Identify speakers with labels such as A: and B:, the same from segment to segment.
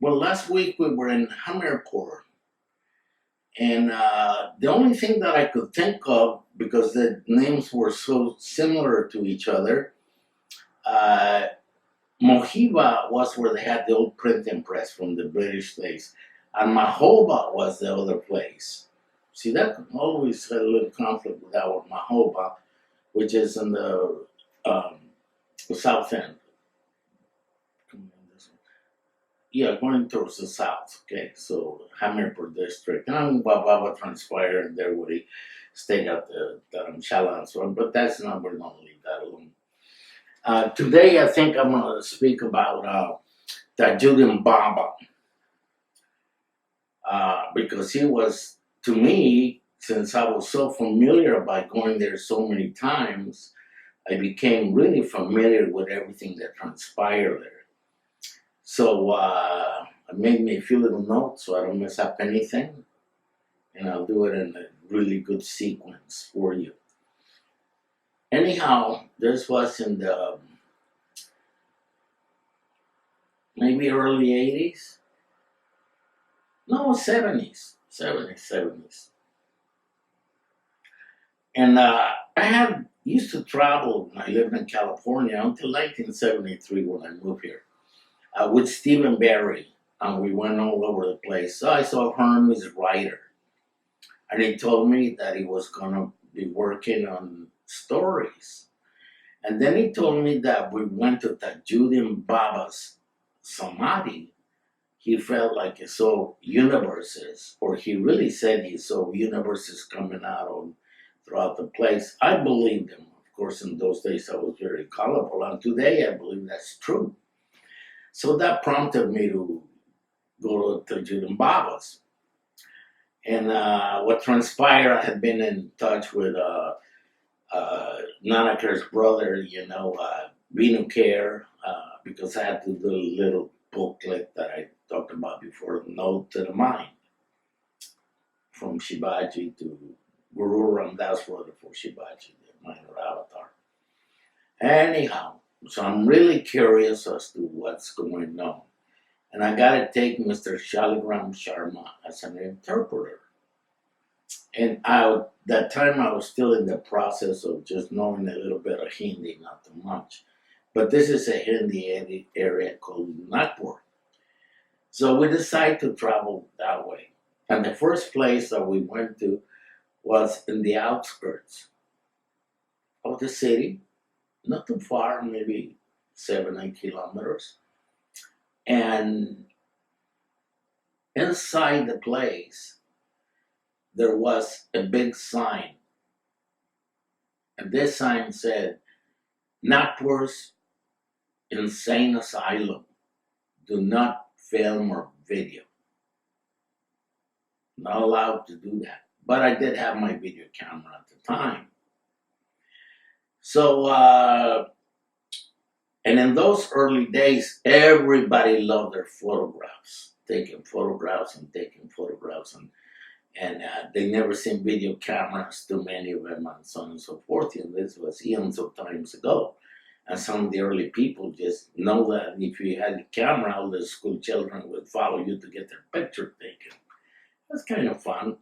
A: Well, last week we were in Hamirpur, and the only thing that I could think of, because the names were so similar to each other, uh, Mohiba was where they had the old printing press from the British days, and Mahoba was the other place. See, that always had a little conflict with our Mahoba, which is in um, the south end. Yeah, going towards the south. Okay, so Hamirpur district. And I'm Baba transpired there where he stayed at the Dharamshala and so on, but that's not, we're going to leave that alone. Today, I think I'm going to speak about Tajuddin Baba because he was, to me, since I was so familiar by going there so many times, I became really familiar with everything that transpired there. So I made me a few little notes so I don't mess up anything, and I'll do it in a really good sequence for you. Anyhow, this was in the maybe early 80s? No, 70s. And I had used to travel when I lived in California until 1973 when I moved here with Stephen Barry, and we went all over the place. So I saw Hermes Writer, and he told me that he was going to be working on stories. And then he told me that we went to Tajuddin Baba's Samadhi. He felt like he saw universes, or he really said he saw universes coming out on throughout the place. I believed him. Of course, in those days I was very gullible, and today I believe that's true. So that prompted me to go to Tajuddin Baba's. And what transpired, I had been in touch with Nanakar's brother, Vinu Care, because I had to do a little booklet that I talked about before, Note to the Mind, from Shivaji to Guru Ramdas wrote it for Shivaji, the minor avatar. Anyhow, so I'm really curious as to what's going on. And I got to take Mr. Shaligram Sharma as an interpreter. And that time I was still in the process of just knowing a little bit of Hindi, not too much. But this is a Hindi area called Nagpur. So we decided to travel that way. And the first place that we went to was in the outskirts of the city, not too far, maybe 7-8 kilometers. And inside the place, there was a big sign. And this sign said, Nagpur's Insane Asylum. Do not film or video. Not allowed to do that. But I did have my video camera at the time. So, and in those early days, everybody loved their photographs, taking photographs. And they never seen video cameras, too many of them, and so on and so forth. And this was eons of times ago. And some of the early people just know that if you had a camera, all the school children would follow you to get their picture taken. That's kind of fun.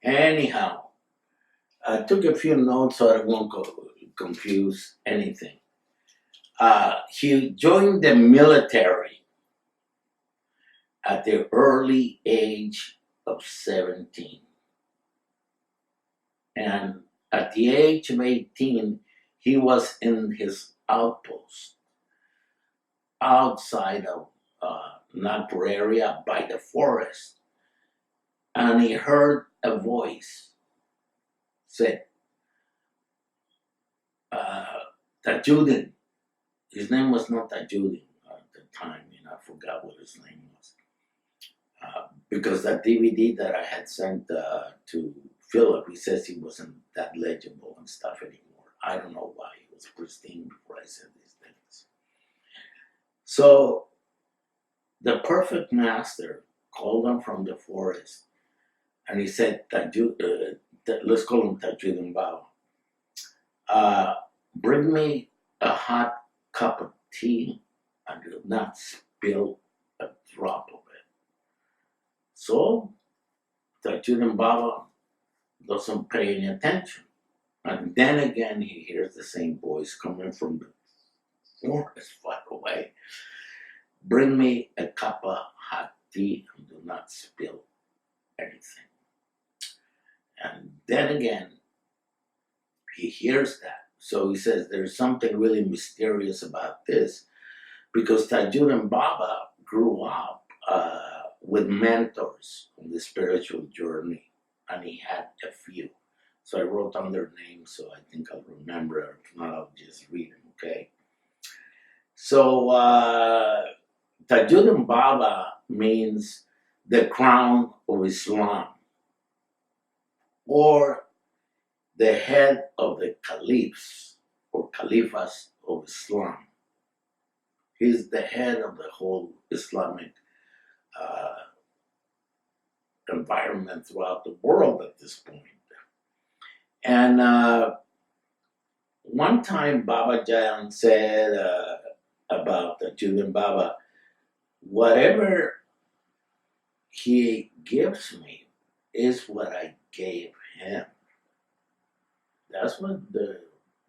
A: Anyhow, I took a few notes so I won't confuse anything. He joined the military at the early age of 17. And at the age of 18, he was in his outpost outside of Nagpur area by the forest. And he heard a voice said, Tajuddin. His name was not Tajuddin at the time, I forgot what his name was. Because that DVD that I had sent to Philip, he says he wasn't that legible and stuff anymore. I don't know why. It was pristine before I said these things. So the perfect master called him from the forest, and he said, let's call him Tajuddin Baba. Bring me a hot cup of tea and do not spill a drop of it. So Tajudin Baba doesn't pay any attention. And then again, he hears the same voice coming from the forest far away. Bring me a cup of hot tea and do not spill anything. And then again, he hears that. So he says there's something really mysterious about this because Tajuddin Baba grew up with mentors on the spiritual journey, and he had a few. So I wrote down their names so I think I'll remember, or if not, I'll just read them, okay? So Tajuddin Baba means the crown of Islam, or the head of the caliphs or caliphs of Islam. He's the head of the whole Islamic environment throughout the world at this point. And one time Baba Jan said about the Julian Baba, whatever he gives me is what I gave him. That's what the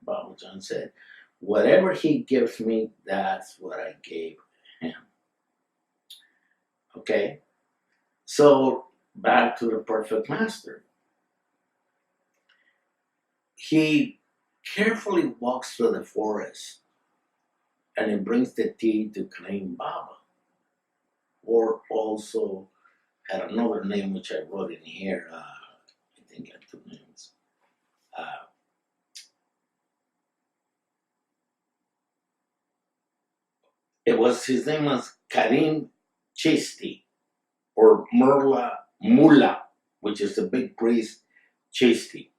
A: Baba Jan said. Whatever he gives me, that's what I gave him. Okay? So, back to the perfect master. He carefully walks through the forest and he brings the tea to claim Baba. Or also had another name which I wrote in here. I think I had two names. His name was Karim Chisti, or Mullah, which is the big priest Chisti.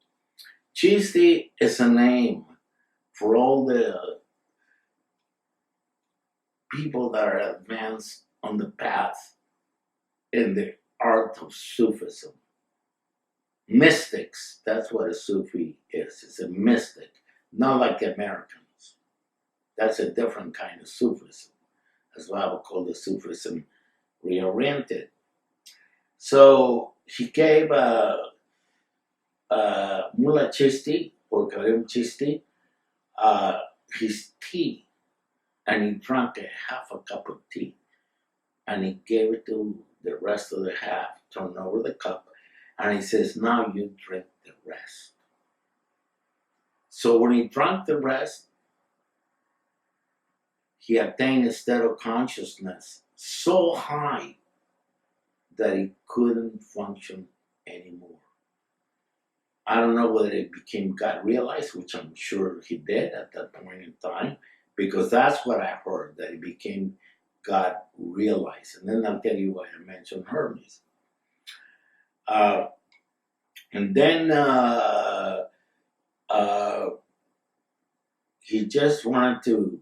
A: Chisti is a name for all the people that are advanced on the path in the art of Sufism. Mystics, that's what a Sufi is. It's a mystic, not like the Americans. That's a different kind of Sufism. That's why I would call the Sufism reoriented. So he gave Mullah Chisti, or Karim Chisti, his tea, and he drank half a cup of tea, and he gave it to the rest of the half, turned over the cup, and he says, now you drink the rest. So when he drank the rest, he attained a state of consciousness so high that he couldn't function anymore. I don't know whether it became God realized, which I'm sure he did at that point in time, because that's what I heard, that he became God realized. And then I'll tell you why I mentioned Hermes. And then he just wanted to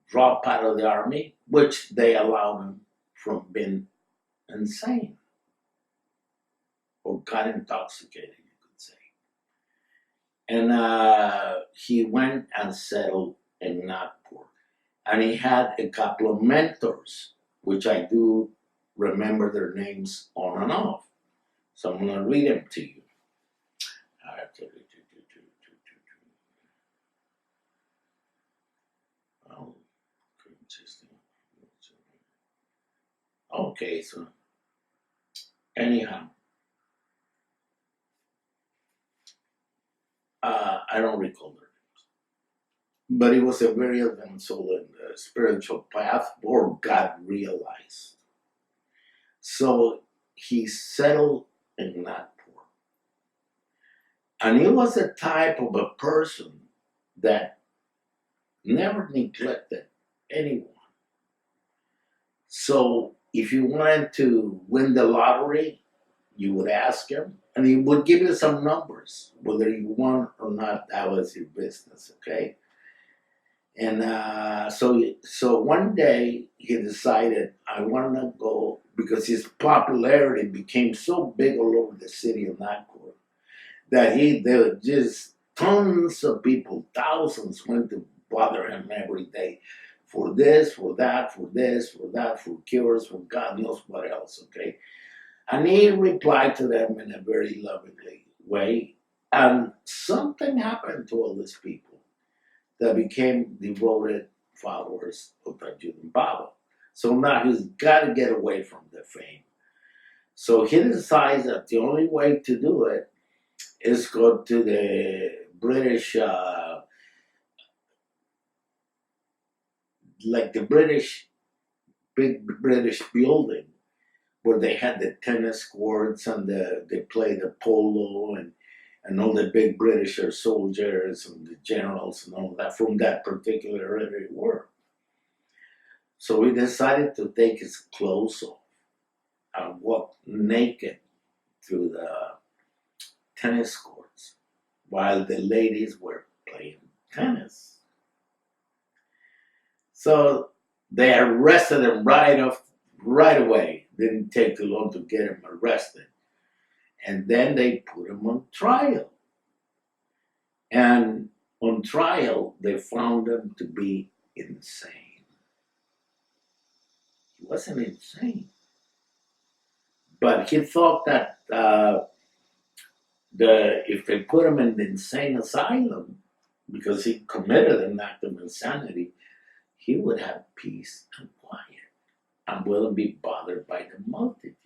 A: drop out of the army, which they allowed him from being insane or got intoxicated, you could say. And he went and settled in Nagpur. And he had a couple of mentors, which I do remember their names on and off. So I'm going to read them to you. Okay, so anyhow, I don't recall their names, but it was a very advanced soul in the spiritual path, or God realized. So he settled in Nagpur, and he was the type of a person that never neglected anyone. So if you wanted to win the lottery, you would ask him, and he would give you some numbers. Whether you won or not, that was your business, okay? And so one day he decided, I want to go, because his popularity became so big all over the city of Nagpur that there were just tons of people, thousands went to bother him every day for this, for that, for this, for that, for cures, for God knows what else, okay? And he replied to them in a very lovingly way. And something happened to all these people that became devoted followers of Tajudin Baba. So now he's got to get away from the fame. So he decides that the only way to do it is go to the British, like the British, big British building where they had the tennis courts and they play the polo and all the big British soldiers and the generals and all that from that particular area were. So he decided to take his clothes off and walk naked through the tennis courts while the ladies were playing tennis. So they arrested him right away. Didn't take too long to get him arrested. And then they put him on trial. And on trial, they found him to be insane. He wasn't insane. But he thought that if they put him in the insane asylum, because he committed an act of insanity, he would have peace and quiet and wouldn't be bothered by the multitudes.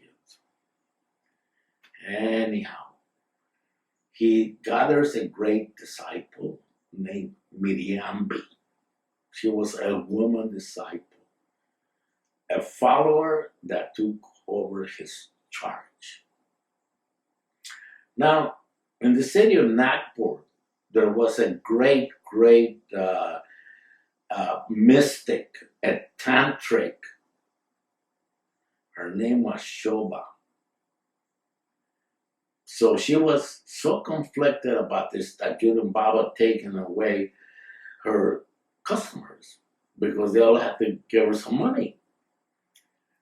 A: Anyhow, he gathers a great disciple named Miriambi. She was a woman disciple, a follower that took over his charge. Now, in the city of Nagpur, there was a great mystic, a tantric. Her name was Shobha. So she was so conflicted about this Tajudin Baba taking away her customers because they all had to give her some money.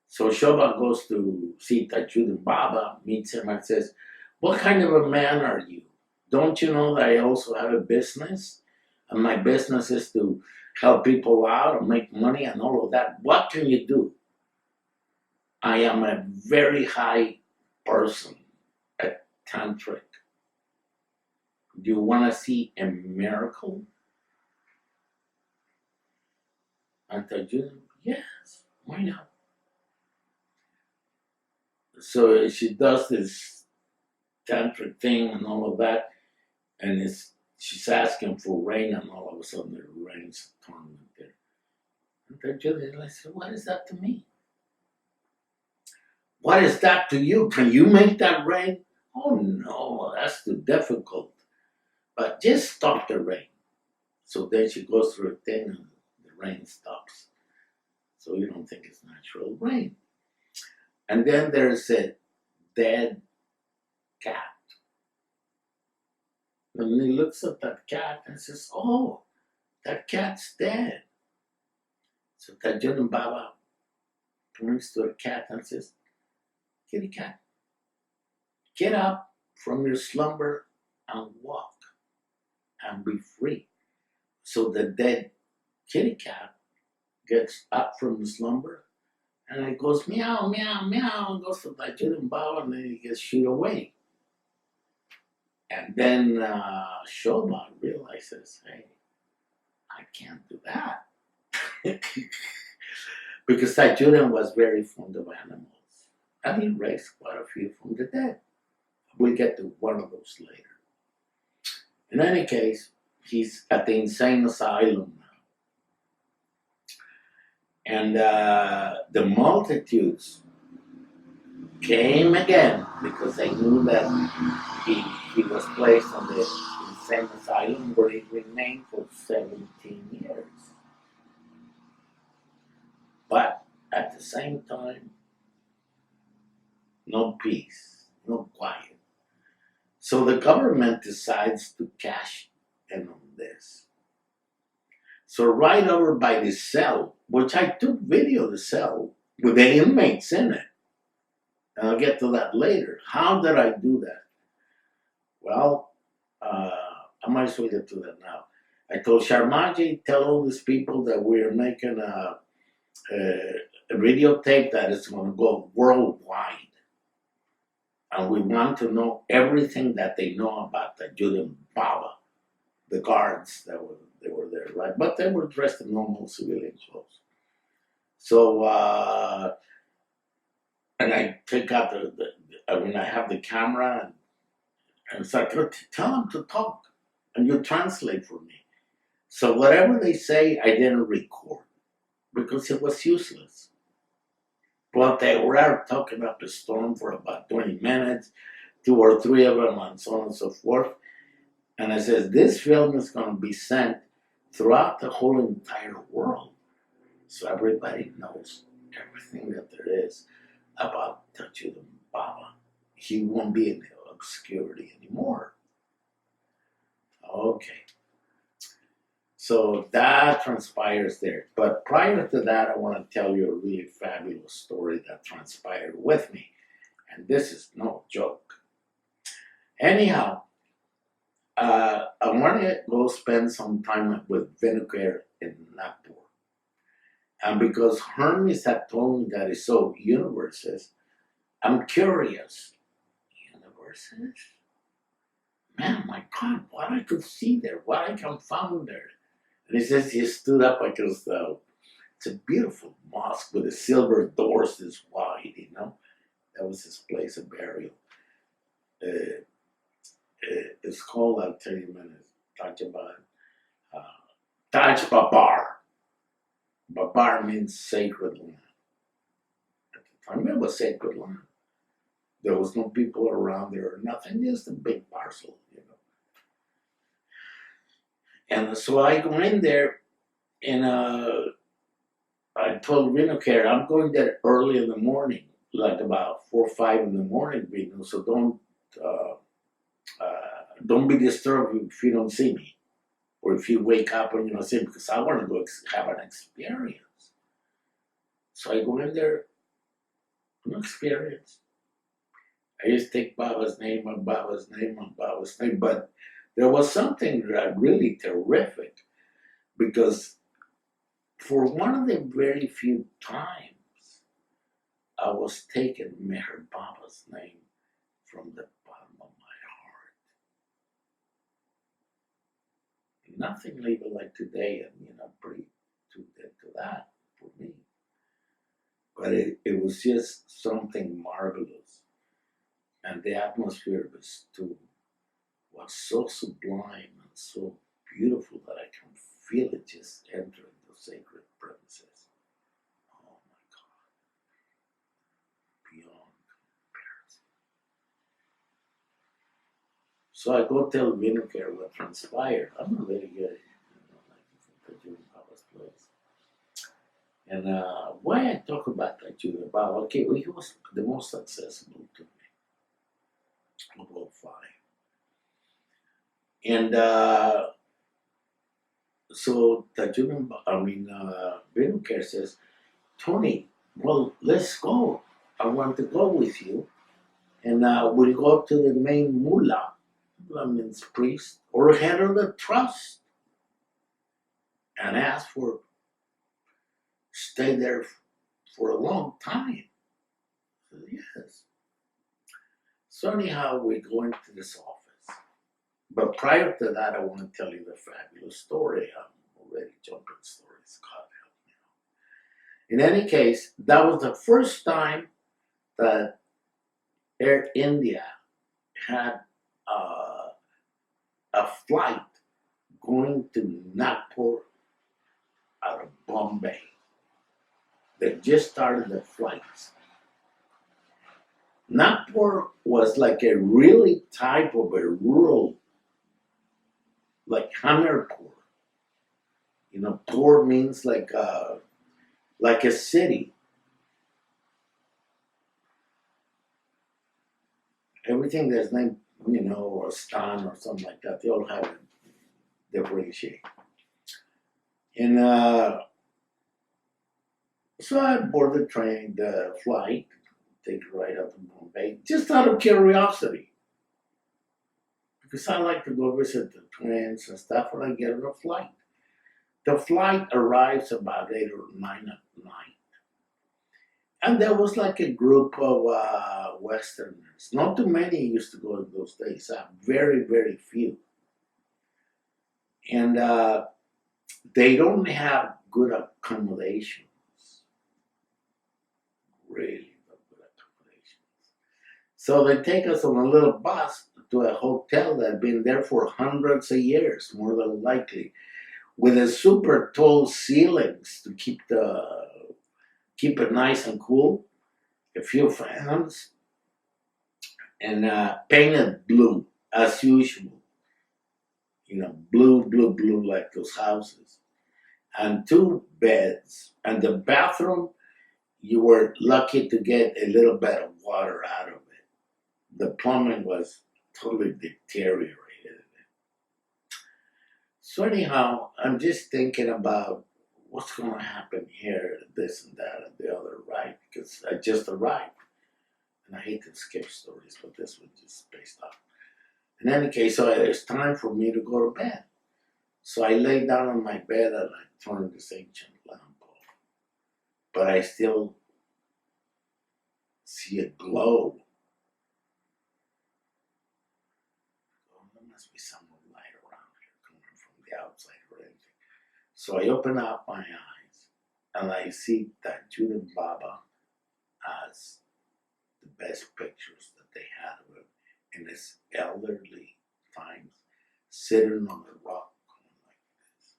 A: So Shobha goes to see Tajudin Baba, meets him and says, "What kind of a man are you? Don't you know that I also have a business? And my business is to help people out and make money and all of that. What can you do? I am a very high person, a tantric. Do you want to see a miracle?" And Tajudin, yes, why not? So she does this tantric thing and all of that, and she's asking for rain, and all of a sudden it rains a torrent there. And Tajudin said, "What is that to me? What is that to you? Can you make that rain?" "Oh no, that's too difficult. But just stop the rain." So then she goes through a thing and the rain stops. So you don't think it's natural rain. And then there's a dead cat. And he looks at that cat and says, "Oh, that cat's dead." So Tajudin Baba points to the cat and says, "Kitty cat, get up from your slumber and walk and be free." So the dead kitty cat gets up from the slumber and it goes meow, meow, meow, and goes to Tajudin Baba, and then he gets shooed away. And then Shobha realizes, hey, I can't do that. Because Tajudin was very fond of animals. And he raised quite a few from the dead. We'll get to one of those later. In any case, he's at the insane asylum now. And the multitudes came again because they knew that he was placed on the insane asylum where he remained for 17 years. But at the same time, no peace, no quiet. So the government decides to cash in on this. So right over by the cell, which I took video of the cell with the inmates in it. And I'll get to that later. How did I do that? Well, I might as well get to that now. I told Sharmaji, tell all these people that we're making a videotape that is going to go worldwide. And we want to know everything that they know about the Julian Baba, the guards that they were there, right? But they were dressed in normal civilian clothes. So, and I take out I have the camera, and it's like, tell them to talk, and you translate for me. So whatever they say, I didn't record because it was useless. But they were talking up a storm for about 20 minutes, 2 or 3 of them, and so on and so forth. And I says, this film is going to be sent throughout the whole entire world. So everybody knows everything that there is about Tajuddin Baba. He won't be in the obscurity anymore. Okay. So that transpires there. But prior to that, I want to tell you a really fabulous story that transpired with me. And this is no joke. Anyhow, I want to go spend some time with Vinocare in Nagpur. And because Hermes had told me that it's so universes, I'm curious. Universes? Man, my God, what I could see there, what I can find there. And he says he stood up because it's a beautiful mosque with the silver doors this wide, you know. That was his place of burial. It's called, I'll tell you in a minute, Taj Babar. Babar means sacred land. At the time, it was sacred land. There was no people around there or nothing, just a big parcel, you know. And so I go in there, and I told Vinocare, I'm going there early in the morning, like about 4 or 5 in the morning, Vino, so don't be disturbed if you don't see me, or if you wake up and you don't see me, because I want to go have an experience. So I go in there, no experience. I just take Baba's name and Baba's name and Baba's name, but there was something really terrific, because for one of the very few times I was taking Meher Baba's name from the bottom of my heart. Nothing even like today, and pretty too dead to that for me. But it was just something marvelous. And the atmosphere was so sublime and so beautiful that I can feel it just entering the sacred premises. Oh my God. Beyond comparison. So I go tell Vinocare what transpired. I'm not very good, like Julian Baba's place. And why I talk about that Julian Baba? Okay, well, he was the most accessible to me of all 5. And so Vinocare says, Tony, well, let's go. I want to go with you. And we'll go up to the main mullah, that means priest, or head of the trust, and ask for, stay there for a long time. I said, yes. So anyhow, we go into this office. But prior to that, I want to tell you the fabulous story. I'm already jumping stories. God help me. In any case, that was the first time that Air India had a flight going to Nagpur out of Bombay. They just started the flights. Nagpur was like a really type of a rural, like Hamirpur. Pur means like a city. Everything that's named, or Stan or something like that, they all have a differentiate. And so I board the flight, take it right out to Bombay, just out of curiosity. because I like to go visit the twins and stuff when I get on a flight. The flight arrives about 8 or 9 at night. And there was like a group of Westerners. Not too many used to go in those days. Very, very few. And they don't have good accommodations. Really not good accommodations. So they take us on a little bus to a hotel that had been there for hundreds of years, more than likely, with a super tall ceilings to keep it nice and cool, a few fans, and painted blue as usual. Blue, blue, blue like those houses, and 2 beds, and the bathroom. You were lucky to get a little bit of water out of it. The plumbing was totally deteriorated. So anyhow, I'm just thinking about what's going to happen here, this and that and the other, right? Because I just arrived. And I hate to skip stories, but this was just based off. In any case, so it's time for me to go to bed. So I lay down on my bed and I turn this ancient lamp off. But I still see a glow. Oh, there must be some light around here coming from the outside or anything. So I open up my eyes and I see that Judith Baba has the best pictures that they had of him in his elderly times, sitting on a rock going like this.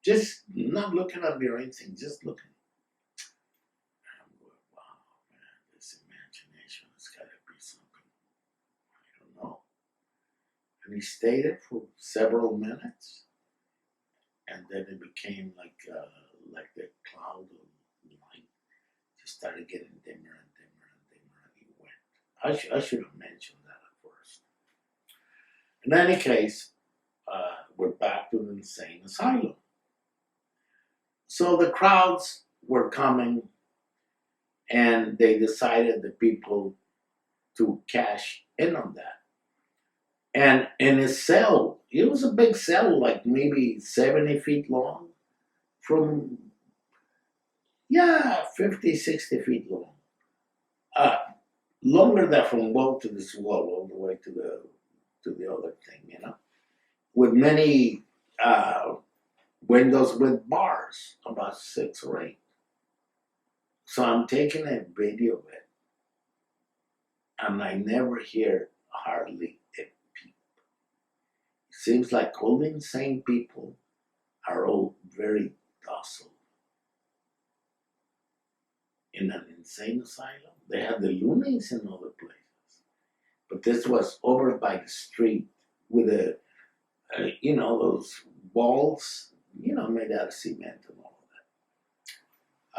A: Just not looking at me or anything, just looking. I'm going, wow, man, this imagination has got to be something. I don't know. And he stayed there for several minutes, and then it became like the cloud of light just started getting dimmer and dimmer and dimmer, and he went. I should have mentioned that at first. In any case, we're back to the insane asylum. So the crowds were coming, and they decided, the people, to cash in on that. And in his cell, it was a big cell, like maybe 70 feet long, from 50, 60 feet long. Longer than from wall to this wall, all the way to the other thing, with many windows with bars, about 6 or 8. So I'm taking a video of it, and I never hear hardly a peep. It seems like all the insane people are all very docile. In an insane asylum, they had the loonies in other places, but this was over by the street with those walls, made out of cement and all of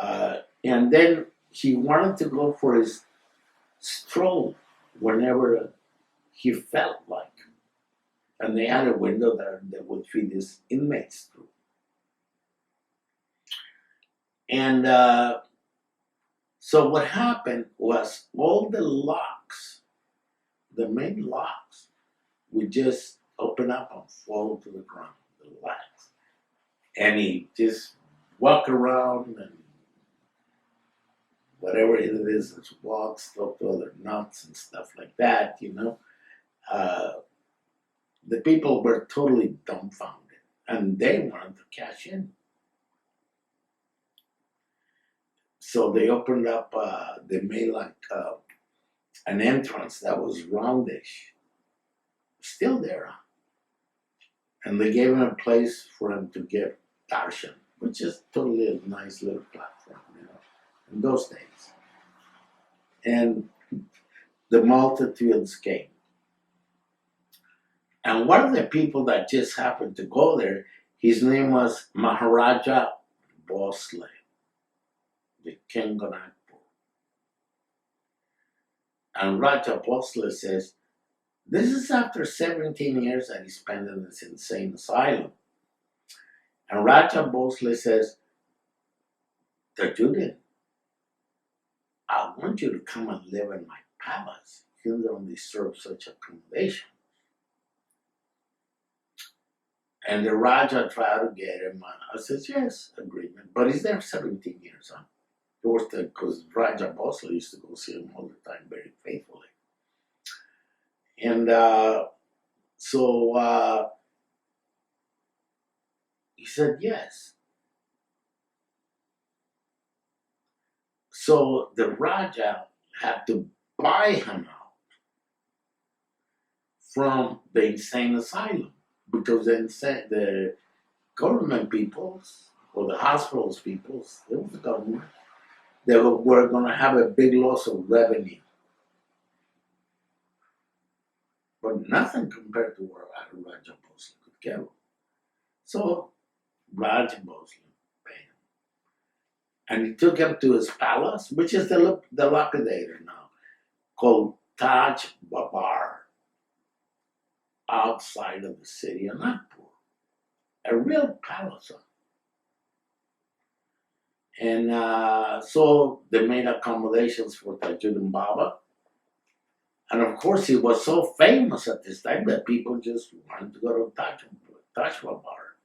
A: that. And then he wanted to go for his stroll whenever he felt like. And they had a window there that would feed his inmates through. And so what happened was all the locks, the main locks, would just open up and fall to the ground, the locks. And he just walk around and whatever it is, walks, talk to other nuts and stuff like that, The people were totally dumbfounded, and they wanted to cash in. So they opened up, they made like an entrance that was roundish, still there. And they gave him a place for him to get darshan, which is totally a nice little platform, in those days. And the multitudes came. And one of the people that just happened to go there, his name was Maharaja Bhosle, the king of Nagpur. And Raja Bhosle says, this is after 17 years that he spent in this insane asylum. And Raja Bhosle says, Tajuddin, I want you to come and live in my palace. You don't deserve such accommodation. And the Raja tried to get him. I said, yes, agreement. But he's there 17 years, huh? It was because Raja Bhosle used to go see him all the time very faithfully. And so he said yes. So the Raja had to buy him out from the insane asylum because the government peoples or the hospitals peoples, it was the government, they were going to have a big loss of revenue. But nothing compared to what Raja Bhosle could get. So Raja Bhosle paid him. And he took him to his palace, which is the lapidator now, called Taj Babar, outside of the city of Nagpur. A real palace. And so they made accommodations for Tajuddin Baba. And of course, he was so famous at this time that people just wanted to go to Taj Babar.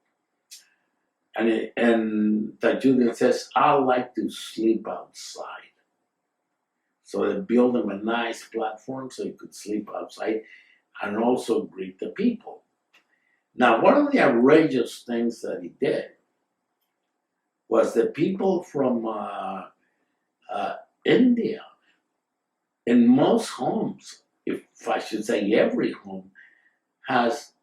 A: And Tajuddin says, I like to sleep outside. So they built him a nice platform so he could sleep outside and also greet the people. Now, one of the outrageous things that he did was the people from India, in most homes, if I should say every home, has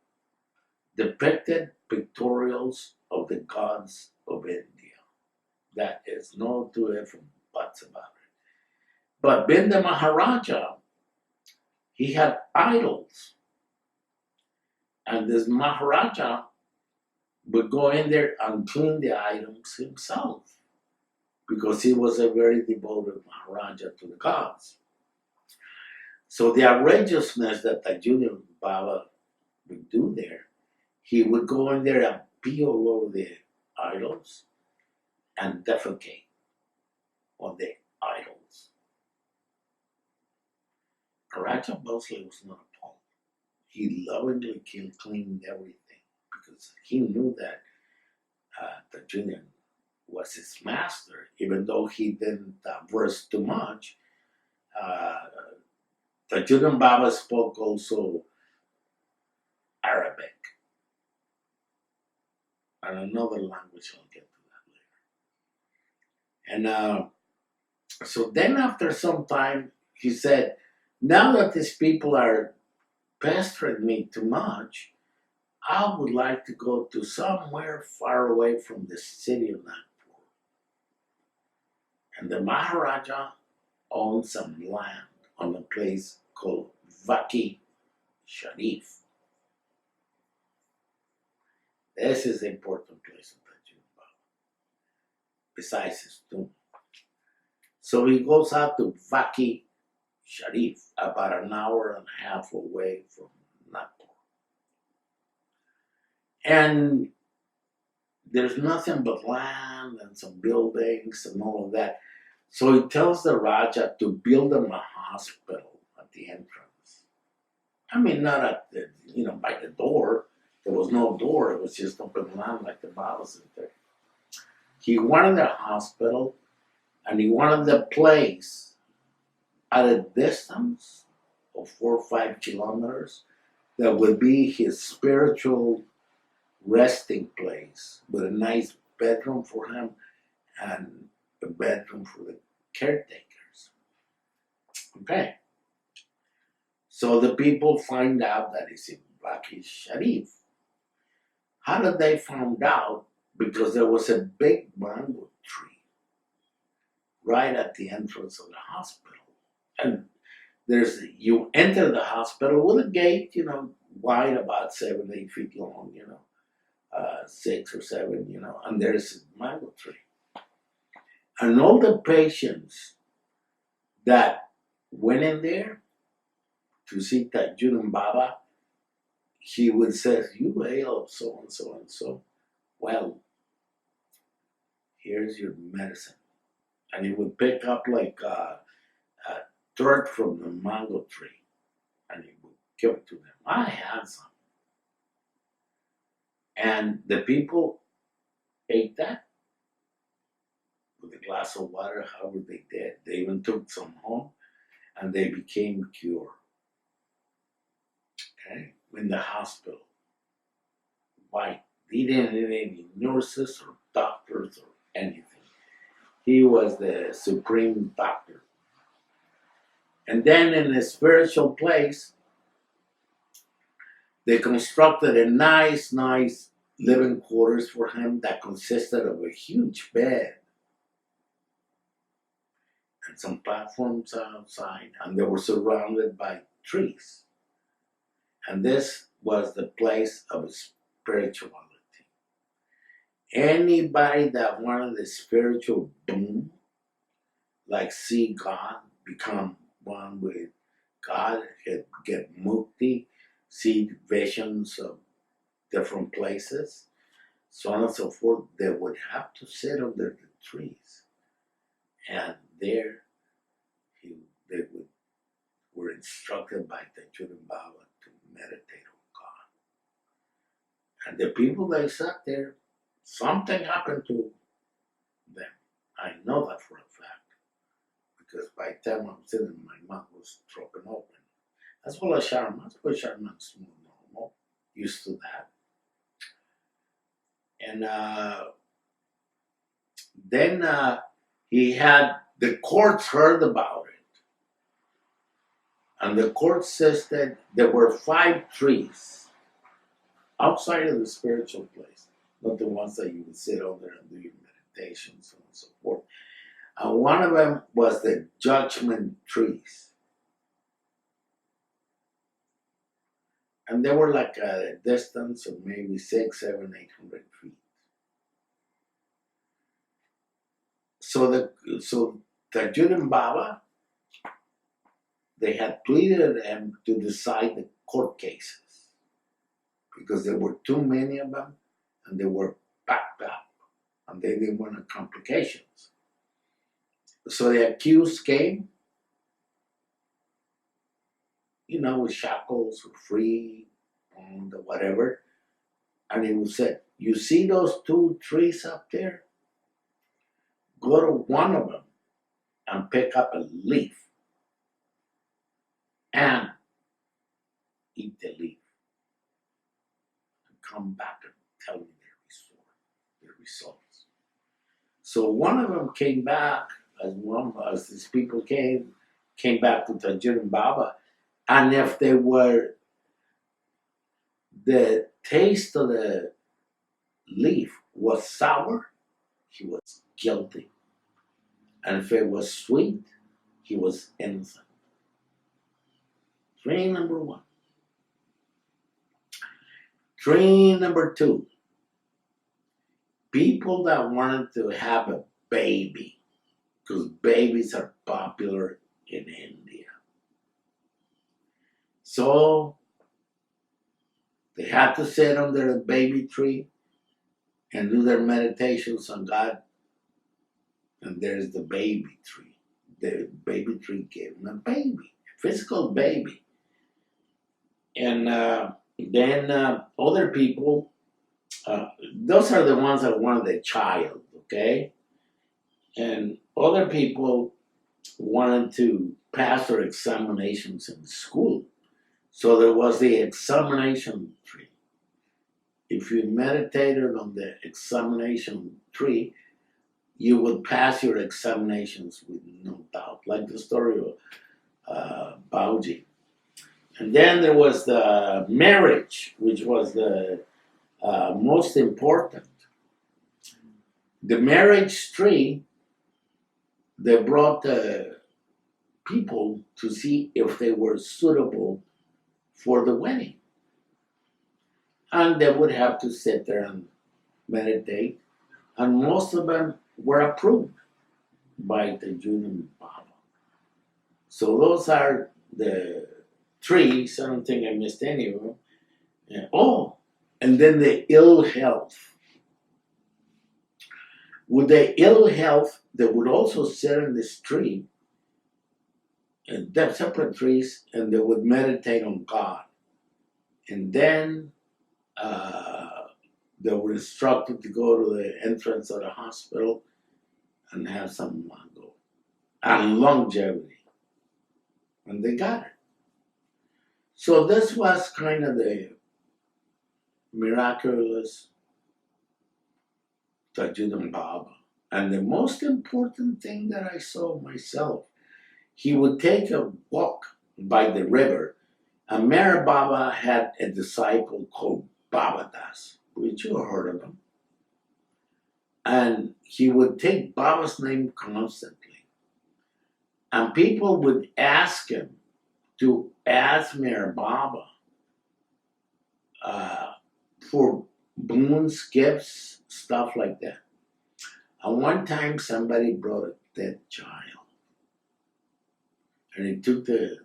A: depicted pictorials of the gods of India. That is no two ifs and buts about it. But being the Maharaja, he had idols. And this Maharaja would go in there and clean the items himself because he was a very devoted Maharaja to the gods. So the outrageousness that Tajuddin Baba would do there, he would go in there and pee all over the idols and defecate on the idols. Raja Bhosle was not appalled. He lovingly cleaned everything because he knew that Tajuddin was his master, even though he didn't verse too much. Tajuddin Baba spoke also Arabic and another language. I'll get to that later. And so then after some time, he said, now that these people are pestering me too much, I would like to go to somewhere far away from the city of Nagpur. And the Maharaja owned some land on a place called Vaki Sharif. This is an important place in Tajik, besides his tomb. So he goes out to Vaki Sharif, about an hour and a half away from Nagpur. And there's nothing but land and some buildings and all of that. So he tells the Raja to build him a hospital at the entrance. I mean, not at the, by the door. There was no door. It was just open land like the Bible there. He wanted a hospital, and he wanted the place at a distance of 4 or 5 kilometers that would be his spiritual resting place with a nice bedroom for him and a bedroom for the caretakers. Okay. So the people find out that it's in Vaki Sharif. How did they find out? Because there was a big mango tree right at the entrance of the hospital. And you enter the hospital with a gate, wide about 7, 8 feet long, 6 or 7, and there's a mango tree. And all the patients that went in there to see Tajuddin Baba, he would say, you hail of so and so and so. Well, here's your medicine. And he would pick up like dirt from the mango tree and he would give it to them. I had some. And the people ate that with a glass of water, however they did. They even took some home and they became cured. Okay? In the hospital. Why? He didn't need any nurses or doctors or anything. He was the supreme doctor. And then in a spiritual place, they constructed a nice living quarters for him that consisted of a huge bed and some platforms outside, and they were surrounded by trees. And this was the place of spirituality. Anybody that wanted a spiritual boom, like see God, become one with God, get mukti, see visions of different places, so on and so forth, they would have to sit under the trees. And there were instructed by the Judan Baba to meditate on God. And the people that sat there, something happened to them. I know that for a fact. Because by the time I'm sitting, my mouth was dropping open. As well as Sharman. As well as Sharman's more normal. Used to that. And then he had, the courts heard about it. And the court says that there were 5 trees outside of the spiritual place, not the ones that you would sit on there and do your meditations and so forth. And one of them was the judgment trees. And they were like a distance of maybe 600, 700, 800 feet. So the Judan Baba, they had pleaded them to decide the court cases because there were too many of them and they were backed up and they didn't want complications. So the accused came, with shackles or free and whatever, and he would say, you see those 2 trees up there? Go to one of them and pick up a leaf and eat the leaf and come back and tell me the results. So one of them came back, as these people came back to Tajuddin Baba, and if they were, the taste of the leaf was sour, he was guilty. And if it was sweet, he was innocent. Train number 1. Train number 2. People that wanted to have a baby, because babies are popular in India. So they had to sit under a baby tree and do their meditations on God. And there's the baby tree. The baby tree gave them a baby, a physical baby. And then other people, those are the ones that wanted a child, okay? And other people wanted to pass their examinations in school. So there was the examination tree. If you meditated on the examination tree, you would pass your examinations with no doubt, like the story of Bauji. And then there was the marriage, which was the most important. The marriage tree, they brought the people to see if they were suitable for the wedding. And they would have to sit there and meditate. And most of them were approved by the Judan Baba. So those are the trees. I don't think I missed any of them. And then the ill health. With the ill health, they would also sit in this tree and they're separate trees, and they would meditate on God. And then they were instructed to go to the entrance of the hospital and have some mango and longevity. And they got it. So this was kind of the miraculous Tajuddin Baba. And the most important thing that I saw myself, he would take a walk by the river. And Mary Baba had a disciple called Baba Das, which you heard of him. And he would take Baba's name constantly. And people would ask him to ask Mary Baba for boons, gifts, stuff like that. And one time somebody brought a dead child. And he took the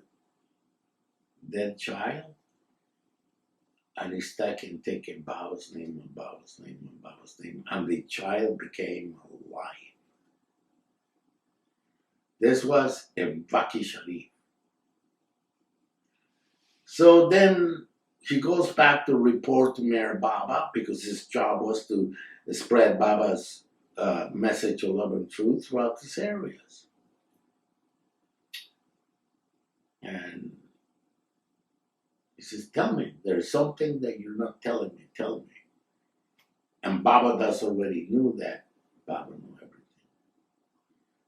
A: dead child and he stuck in taking Baba's name and Baba's name and Baba's name. And the child became alive. This was in Vaki Sharif. So then he goes back to report to Mayor Baba because his job was to spread Baba's message of love and truth throughout these areas. And he says, tell me, there's something that you're not telling me, tell me. And Baba Das already knew that. Baba knew everything.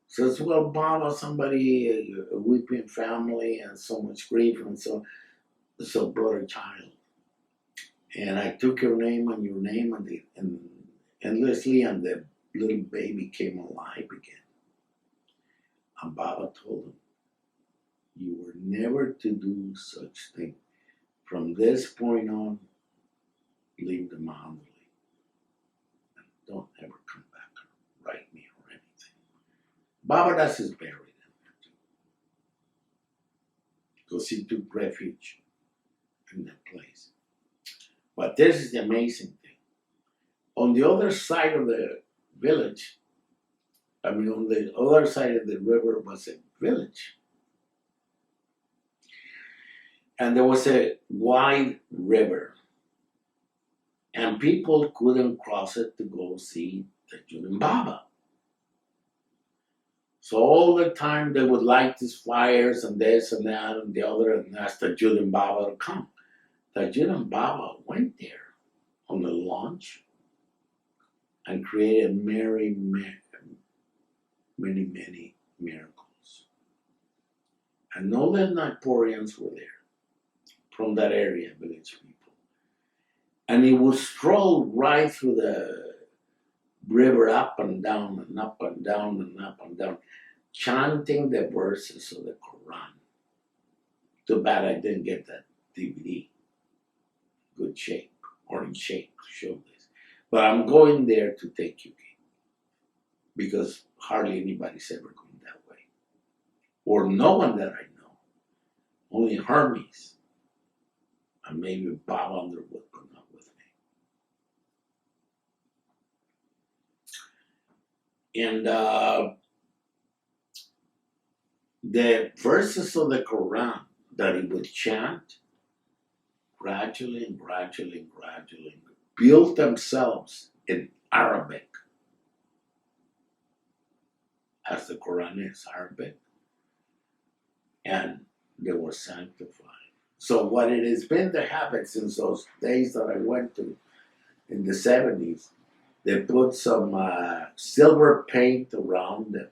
A: Says, well, Baba, somebody, a weeping family and so much grief and so brought a child. And I took your name and endlessly, and the little baby came alive again. And Baba told him, you were never to do such thing. From this point on, leave the Mandali. And don't ever come back and write me or anything. Baba Das is buried in there too. Because he took refuge in that place. But this is the amazing thing. On the other side of the village, on the other side of the river was a village. And there was a wide river. And people couldn't cross it to go see the Tajuddin Baba. So all the time they would light these fires and this and that and the other and ask the Tajuddin Baba to come. The Tajuddin Baba went there on the launch and created many miracles. And all the Nagpurians were there from that area, village people. And he would stroll right through the river up and down and up and down and up and down, chanting the verses of the Quran. Too bad I didn't get that DVD. Good shape, or in shape to show this. But I'm going there to take you, because hardly anybody's ever gone that way. Or no one that I know. Only Hermes. And maybe Bob Underwood, but not with me. And the verses of the Quran that he would chant gradually and gradually and gradually built themselves in Arabic, as the Quran is Arabic, and they were sanctified. So what it has been the habit since those days that I went to in the 70s, they put some silver paint around them.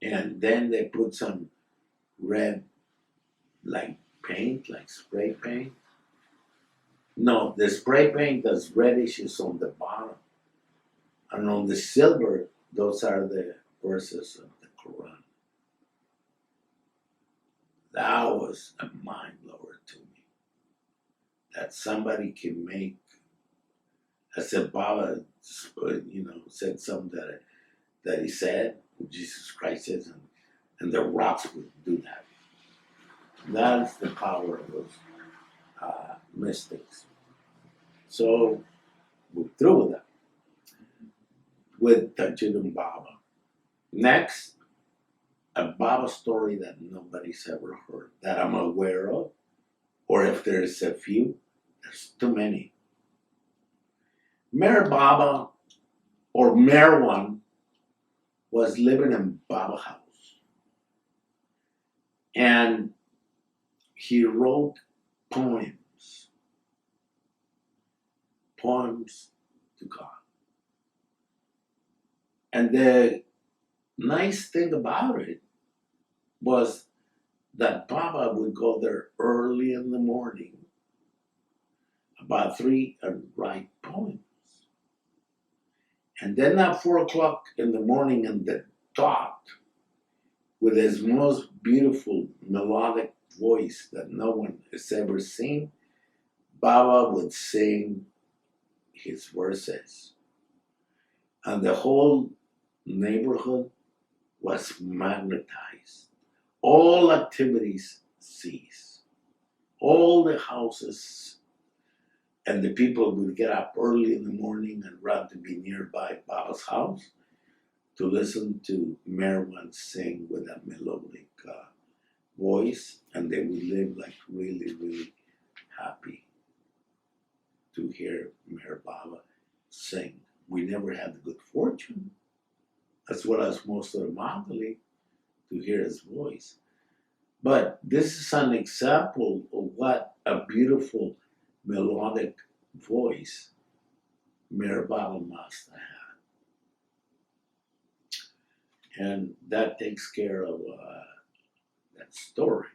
A: And then they put some red, like paint, like spray paint. No, the spray paint that's reddish is on the bottom. And on the silver, those are the verses of the Quran. That was a mind blower to me. That somebody can make, I said, Baba, said something that he said, Jesus Christ says, and the rocks would do that. That's the power of those mystics. So we're through with that. With Tajuddin Baba. Next, a Baba story that nobody's ever heard, that I'm aware of, or if there's a few, there's too many. Mayor Baba, or Mayor One, was living in Baba House. And he wrote poems, poems to God. And the nice thing about it was that Baba would go there early in the morning, about 3, and write poems. And then at 4 o'clock in the morning, in the dot, with his most beautiful melodic voice that no one has ever seen, Baba would sing his verses. And the whole neighborhood was magnetized. All activities ceased. All the houses and the people would get up early in the morning and run to be nearby Baba's house to listen to Merwan sing with a melodic voice, and they would live like really, really happy to hear Mayor Baba sing. We never had the good fortune, as well as most of the Magali, to hear his voice. But this is an example of what a beautiful melodic voice Mayor Baba must have had. And that takes care of that story.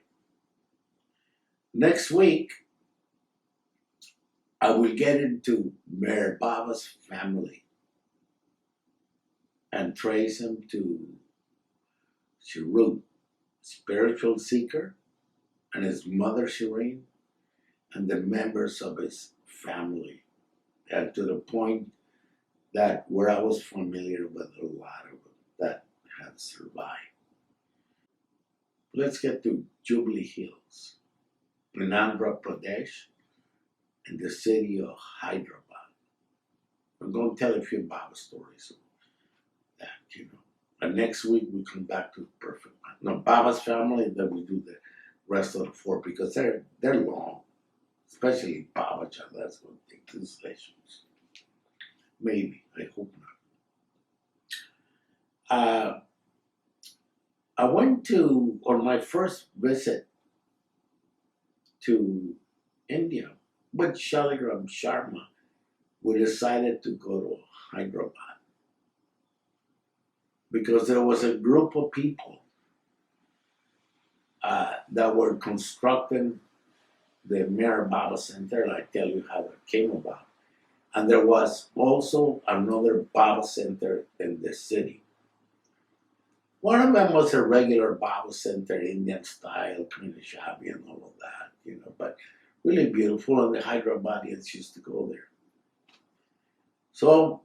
A: Next week, I will get into Mayor Baba's family and trace him to Shirut, spiritual seeker, and his mother Shireen, and the members of his family. And to the point that where I was familiar with a lot of them that had survived. Let's get to Jubilee Hills in Andhra Pradesh, in the city of Hyderabad. I'm going to tell a few Baba stories of that. And next week we come back to the perfect one. Now, Baba's family, then we do the rest of the 4 because they're long. Especially Baba Chan, that's going to take 2 sessions. Maybe, I hope not. I went on my first visit to India with Shaligram Sharma, we decided to go to Hyderabad because there was a group of people that were constructing the Mayor Baba Center, and I tell you how it came about. And there was also another Baba Center in the city. One of them was a regular Baba Center, Indian style, kind of shabby and all of that, but really beautiful, and the Hyderabadians used to go there. So,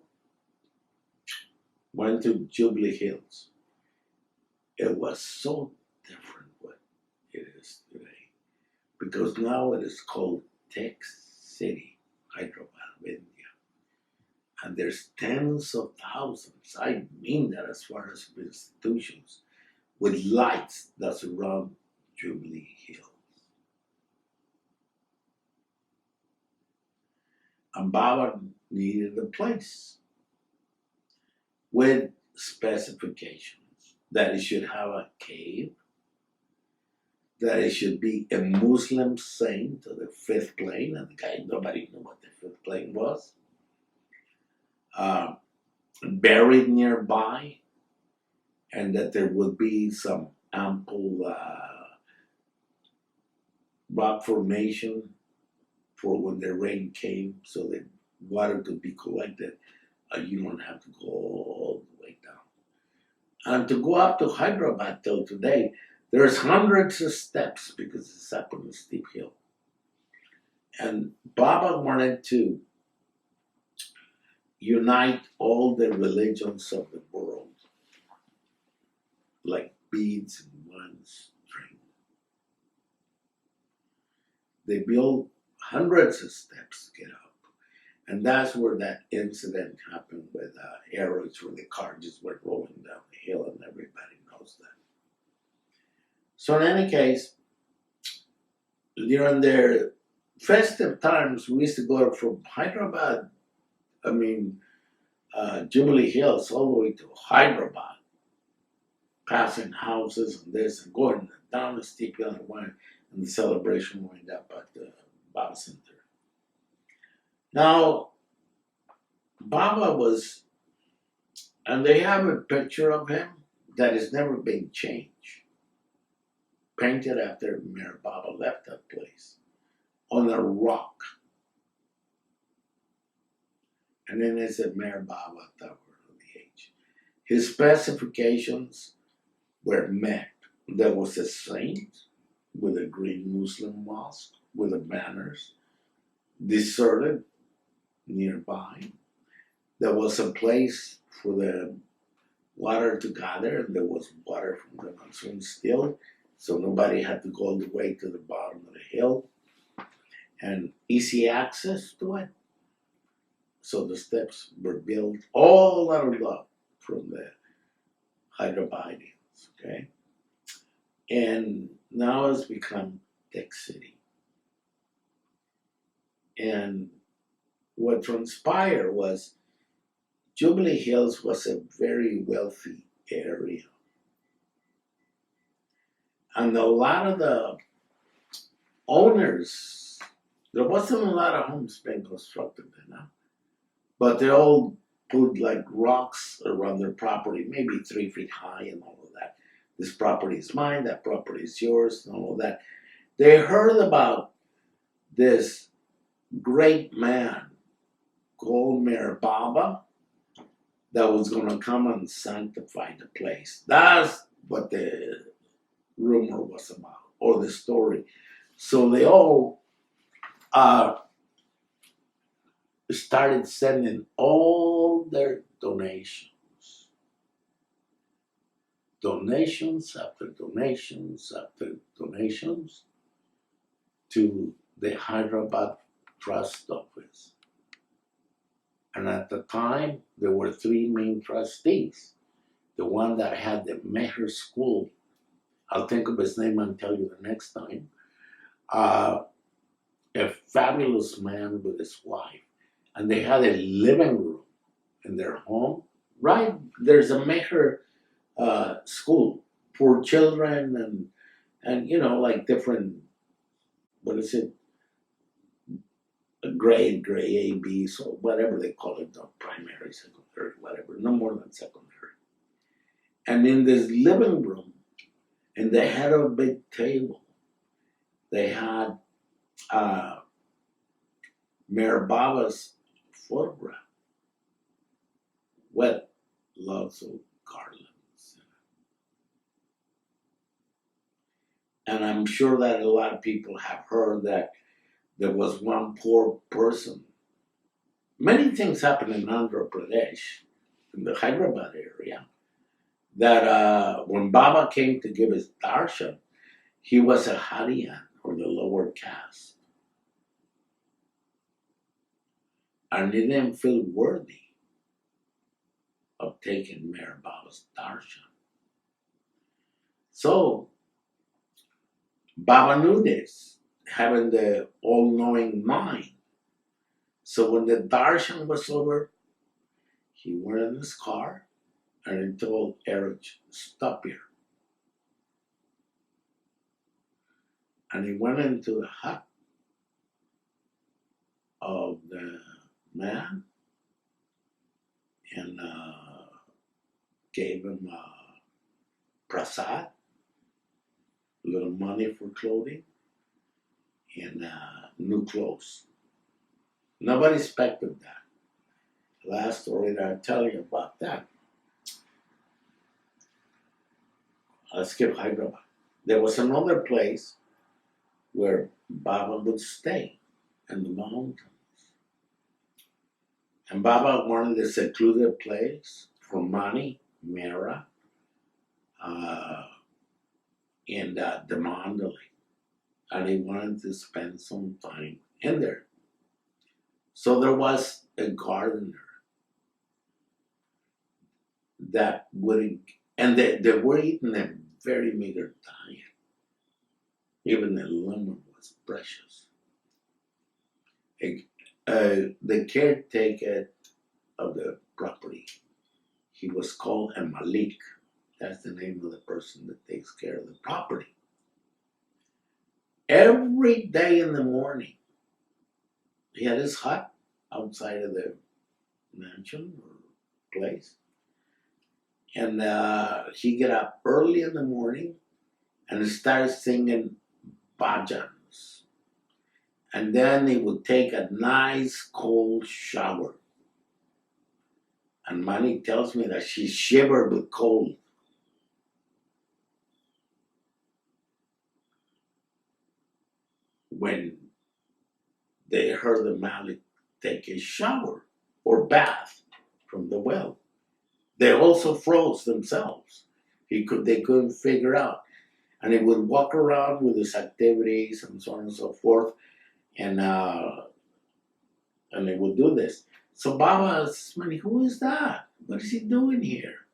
A: went to Jubilee Hills. It was so different what it is today, because now it is called Tech City, Hyderabad, India. And there's tens of thousands, I mean that as far as institutions, with lights that surround Jubilee Hills. And Baba needed a place with specifications that it should have a cave, that it should be a Muslim saint of the 5th plane, and the guy, nobody knew what the 5th plane was. Buried nearby, and that there would be some ample rock formation for when the rain came, so that water could be collected. You don't have to go all the way down. And to go up to Hyderabad till today, there's hundreds of steps because it's up on a steep hill. And Baba wanted to unite all the religions of the world, like beads in one string. They built hundreds of steps to get up. And that's where that incident happened with Airwoods, where the car just went rolling down the hill, and everybody knows that. So in any case, during their festive times, we used to go from Hyderabad, I mean, Jubilee Hills, all the way to Hyderabad, passing houses and this, and going down the steep hill and went, and the celebration wind up at the Baba Center. Now, Baba was, and they have a picture of him that has never been changed, painted after Mayor Baba left that place, on a rock. And then it said Mayor Baba Tower of the Age. His specifications were met. There was a saint with a green Muslim mosque with the banners, deserted nearby. There was a place for the water to gather, and there was water from the monsoon still, so nobody had to go all the way to the bottom of the hill, and easy access to it. So the steps were built all out of love from the Hyderabadians, okay? And now it's become Tech City. And what transpired was Jubilee Hills was a very wealthy area. And a lot of the owners, there wasn't a lot of homes being constructed there, but they all put like rocks around their property, maybe 3 feet high and all of that. This property is mine, that property is yours, and all of that. They heard about this great man called Mayor Baba that was going to come and sanctify the place. That's what the rumor was about, or the story. So they all started sending all their donations. Donations after donations after donations to the Hyderabad Trust Office. And at the time, there were 3 main trustees. The one that had the Meher School, I'll think of his name and tell you the next time. A fabulous man with his wife. And they had a living room in their home. Right, there's a Meher school for children and like different, what is it, grade A, B, so whatever they call it, not primary, secondary, whatever, no more than secondary. And in this living room, in the head of a big table, they had Mayor Baba's photograph with lots of garlands. And I'm sure that a lot of people have heard that there was one poor person. Many things happened in Andhra Pradesh, in the Hyderabad area, that when Baba came to give his darshan, he was a Hariyan, or the lower caste. And he didn't feel worthy of taking Mayor Baba's darshan. So, Baba knew this, having the all-knowing mind. So when the darshan was over, he went in his car and he told Eric, stop here. And he went into the hut of the man and gave him prasad, a little money for clothing, and new clothes. Nobody expected that. The last story that I'll tell you about that. I'll skip Hyderabad. There was another place where Baba would stay in the mountains. And Baba wanted a secluded place for Mani, Mera, and the Mandali. And he wanted to spend some time in there. So there was a gardener that would, and they were eating a very meager diet. Even the lemon was precious. The caretaker of the property, he was called a Malik. That's the name of the person that takes care of the property. Every day in the morning, he had his hut outside of the mansion or place. And he get up early in the morning and start singing bhajans. And then he would take a nice cold shower. And Manny tells me that she shivered with cold. When they heard the Malik take a shower or bath from the well. They also froze themselves. They couldn't figure out. And he would walk around with his activities and so on and so forth. And they would do this. So Baba says, "Man, who is that? What is he doing here?"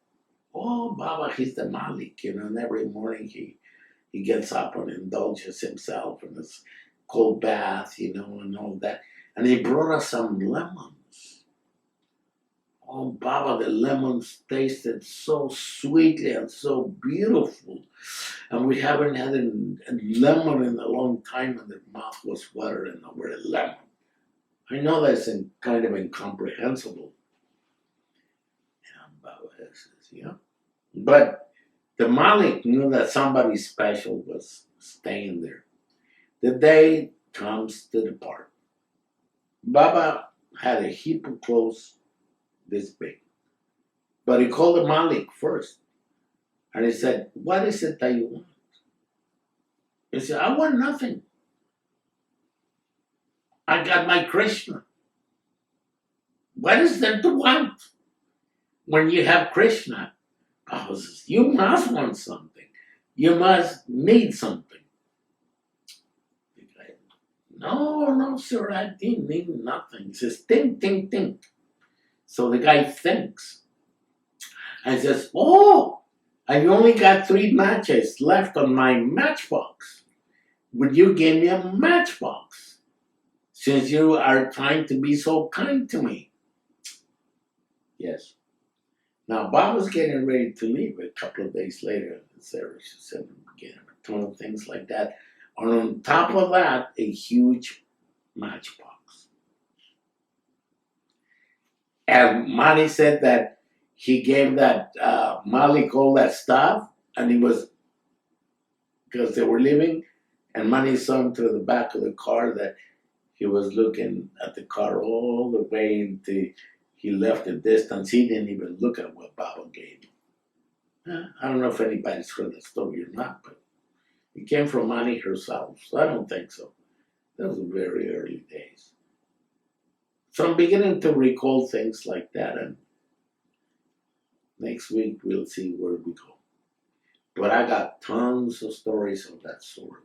A: "Oh, Baba, he's the Malik, and every morning he gets up and indulges himself in his cold bath, and all that. And he brought us some lemons. Oh, Baba, the lemons tasted so sweetly and so beautiful. And we haven't had a lemon in a long time, and the mouth was watering over a lemon. I know that's kind of incomprehensible." And Baba says, But the Malik knew that somebody special was staying there. The day comes to depart. Baba had a heap of clothes this big. But he called the Malik first. And he said, "What is it that you want?" He said, "I want nothing. I got my Krishna. What is there to want when you have Krishna?" Baba says, "You must want something. You must need something." The guy, No, sir, I didn't need nothing." He says, "Think, think, think." So the guy thinks and says, "Oh, I only got 3 matches left on my matchbox. Would you give me a matchbox since you are trying to be so kind to me?" Yes. Now, Bob was getting ready to leave a couple of days later. Sarah, she said, getting a ton of things like that. And on top of that, a huge matchbox. And Mali said that he gave that Malik all that stuff, and he was, because they were leaving, and Mani saw him through the back of the car that he was looking at the car all the way until he left the distance. He didn't even look at what Baba gave him. I don't know if anybody's heard the story or not, but it came from Mani herself, so I don't think so. That was very early days. So I'm beginning to recall things like that, and next week we'll see where we go. But I got tons of stories of that sort,